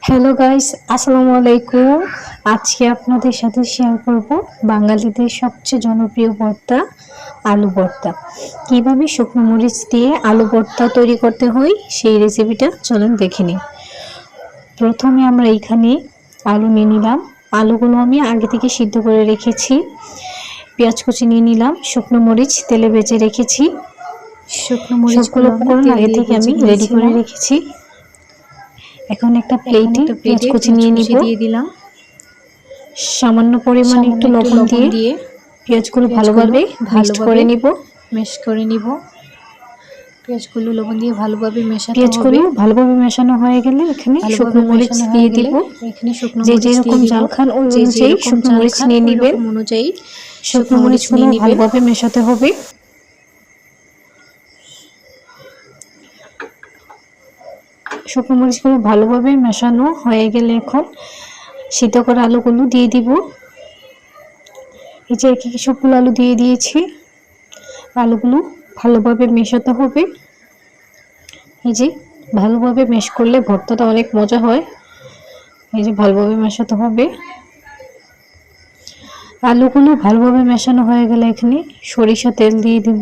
Hello guys, আসসালামু আলাইকুম। আজকে আপনাদের সাথে শেয়ার করব বাঙালিদের সবচেয়ে জনপ্রিয় ভর্তা, আলু ভর্তা। কিভাবে শুকনো মরিচ দিয়ে আলু ভর্তা তৈরি করতে হয় সেই রেসিপিটা চলেন দেখে নিই। প্রথমে আমরা এখানে আলু নিয়ে নিলাম। আলুগুলো আমি আগে থেকে সিদ্ধ করে রেখেছি। পেঁয়াজ কুচি নিয়ে নিলাম, শুকনো মরিচ তেলে ভেজে রেখেছি। শুকনো মরিচগুলো সবগুলো উপকরণ আগে থেকে আমি রেডি করে রেখেছি। এখন একটা প্লেটে পেঁয়াজ কুচি নিয়ে নিব, দিয়ে দিলাম। সামান্য পরিমাণে একটু লবণ দিয়ে পেঁয়াজগুলো ভালোভাবে করে নিব। মেশ করে নিব। পেঁয়াজগুলো লবণ দিয়ে ভালোভাবে মেশাতে হবে। পেঁয়াজগুলো ভালোভাবে মেশানো হয়ে গেলে এখানে শুকনো মরিচ দিয়ে দিব। এখানে শুকনো যে মরিচ যেরকম জাল খান ওই অনুযায়ী শুকনো মরিচ নিয়ে নেবেন। শুকনো মরিচগুলো ভালোভাবে মেশাতে হবে। শুকনো মরিচগুলো ভালোভাবে মেশানো হয়ে গেলে এখন সিদ্ধ করা আলুগুলো দিয়ে দিব। এই যে একে সবগুলো আলু দিয়ে দিয়েছি। আলুগুলো ভালোভাবে মেশাতে হবে। এই যে ভালোভাবে মেশ করলে ভর্তাটা অনেক মজা হয়। এই যে ভালোভাবে মেশাতে হবে। আলুগুলো ভালোভাবে মেশানো হয়ে গেলে এখানে সরিষা তেল দিয়ে দিব।